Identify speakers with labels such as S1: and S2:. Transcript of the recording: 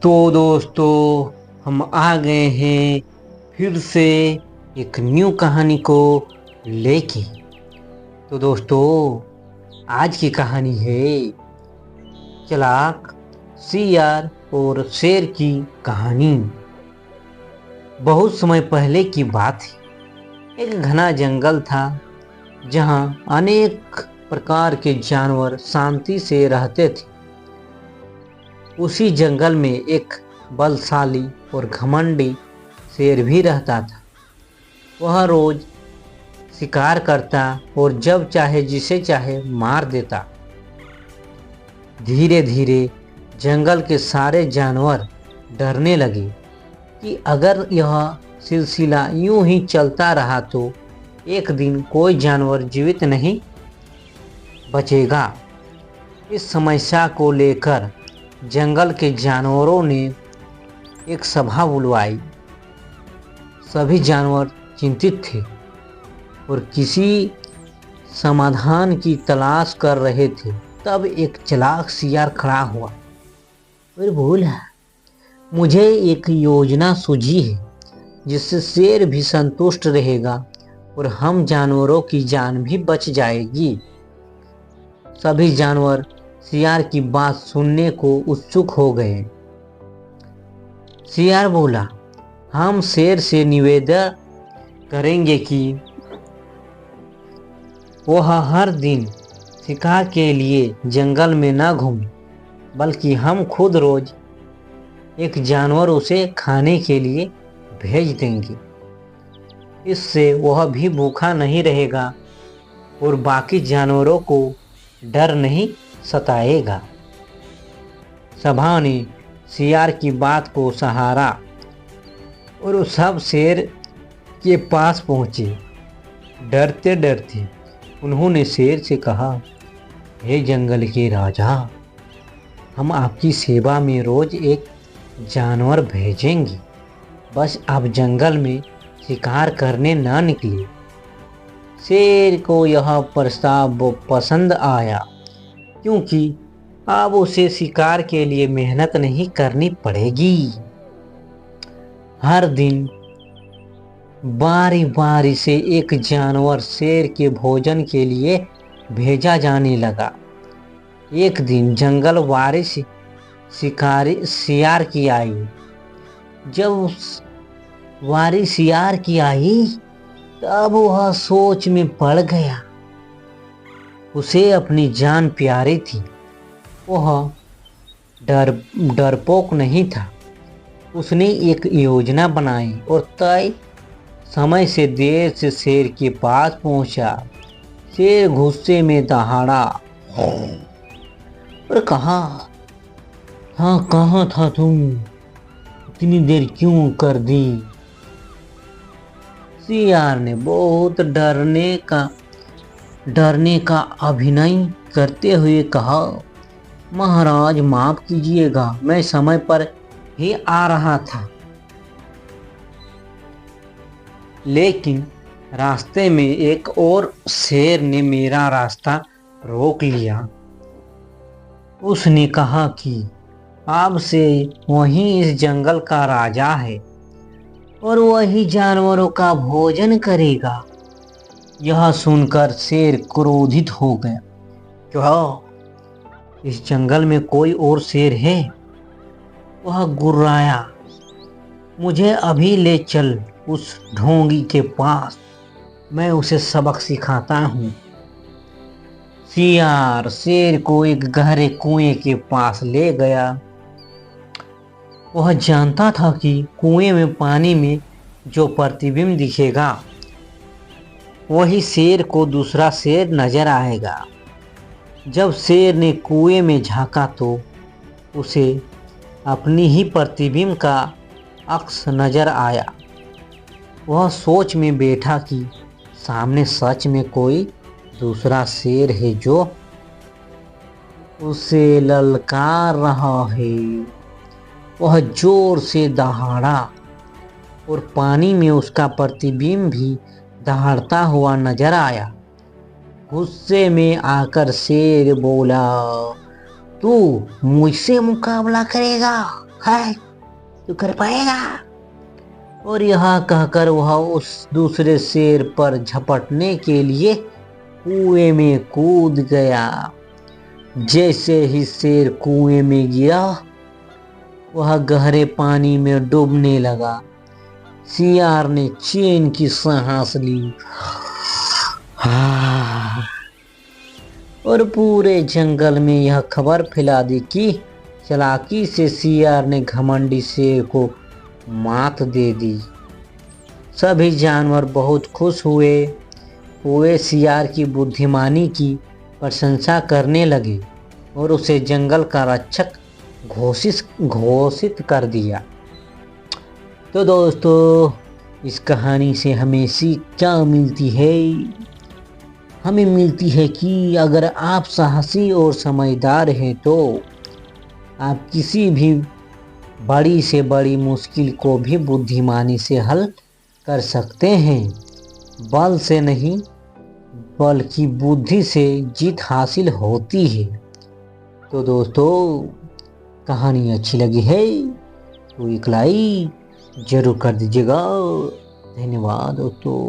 S1: तो दोस्तों, हम आ गए हैं फिर से एक न्यू कहानी को लेके। तो दोस्तों, आज की कहानी है चालाक सियार और शेर की कहानी। बहुत समय पहले की बात है। एक घना जंगल था जहाँ अनेक प्रकार के जानवर शांति से रहते थे। उसी जंगल में एक बलशाली और घमंडी शेर भी रहता था। वह रोज शिकार करता और जब चाहे जिसे चाहे मार देता। धीरे धीरे जंगल के सारे जानवर डरने लगे कि अगर यह सिलसिला यूं ही चलता रहा तो एक दिन कोई जानवर जीवित नहीं बचेगा। इस समस्या को लेकर जंगल के जानवरों ने एक सभा बुलवाई। सभी जानवर चिंतित थे और किसी समाधान की तलाश कर रहे थे। तब एक चालाक सियार खड़ा हुआ और बोला, मुझे एक योजना सूझी है जिससे शेर भी संतुष्ट रहेगा और हम जानवरों की जान भी बच जाएगी। सभी जानवर सियार की बात सुनने को उत्सुक हो गए। सियार बोला, हम शेर से निवेदन करेंगे कि वह हर दिन शिकार के लिए जंगल में न घूमे, बल्कि हम खुद रोज एक जानवर उसे खाने के लिए भेज देंगे। इससे वह भी भूखा नहीं रहेगा और बाकी जानवरों को डर नहीं सताएगा। सभा ने सियार की बात को सहारा और सब शेर के पास पहुंचे। डरते डरते उन्होंने शेर से कहा, हे जंगल के राजा, हम आपकी सेवा में रोज एक जानवर भेजेंगे। बस आप जंगल में शिकार करने ना निकले। शेर को यह प्रस्ताव पसंद आया क्योंकि अब उसे शिकार के लिए मेहनत नहीं करनी पड़ेगी। हर दिन बारी बारी से एक जानवर शेर के भोजन के लिए भेजा जाने लगा। एक दिन जंगल वारी शिकारी सियार की आई। जब वारी सियार की आई तब वह सोच में पड़ गया। उसे अपनी जान प्यारी थी। वह डरपोक नहीं था। उसने एक योजना बनाई और तय समय से देर से शेर के पास पहुंचा। शेर गुस्से में दहाड़ा और कहा, हाँ, कहाँ था तुम? इतनी देर क्यों कर दी? सियार ने बहुत डरने का अभिनय करते हुए कहा, महाराज माफ कीजिएगा, मैं समय पर ही आ रहा था। लेकिन रास्ते में एक और शेर ने मेरा रास्ता रोक लिया। उसने कहा कि अब से वही इस जंगल का राजा है और वही जानवरों का भोजन करेगा। यह सुनकर शेर क्रोधित हो गया। क्या इस जंगल में कोई और शेर है? वह गुर्राया, मुझे अभी ले चल उस ढोंगी के पास, मैं उसे सबक सिखाता हूँ। सियार शेर को एक गहरे कुएं के पास ले गया। वह जानता था कि कुएं में पानी में जो प्रतिबिंब दिखेगा वही शेर को दूसरा शेर नजर आएगा। जब शेर ने कुएं में झांका तो उसे अपनी ही प्रतिबिंब का अक्स नजर आया। वह सोच में बैठा कि सामने सच में कोई दूसरा शेर है जो उसे ललकार रहा है। वह जोर से दहाड़ा और पानी में उसका प्रतिबिंब भी दहाड़ता हुआ नजर आया। गुस्से में आकर शेर बोला, तू मुझसे मुकाबला करेगा? है, तू कर पाएगा। और यह कहकर वह उस दूसरे शेर पर झपटने के लिए कुएं में कूद गया। जैसे ही शेर कुएं में गिरा, वह गहरे पानी में डूबने लगा। सियार ने चैन की सांस ली और पूरे जंगल में यह खबर फैला दी कि चालाकी से सियार ने घमंडी शेर को मात दे दी। सभी जानवर बहुत खुश हुए। वे सियार की बुद्धिमानी की प्रशंसा करने लगे और उसे जंगल का रक्षक घोषित कर दिया। तो दोस्तों, इस कहानी से हमें सीख क्या मिलती है? हमें मिलती है कि अगर आप साहसी और समझदार हैं तो आप किसी भी बड़ी से बड़ी मुश्किल को भी बुद्धिमानी से हल कर सकते हैं। बल से नहीं बल्कि बुद्धि से जीत हासिल होती है। तो दोस्तों, कहानी अच्छी लगी है तो एक लाइक जरूर कर दीजिएगा। धन्यवाद दोस्तों।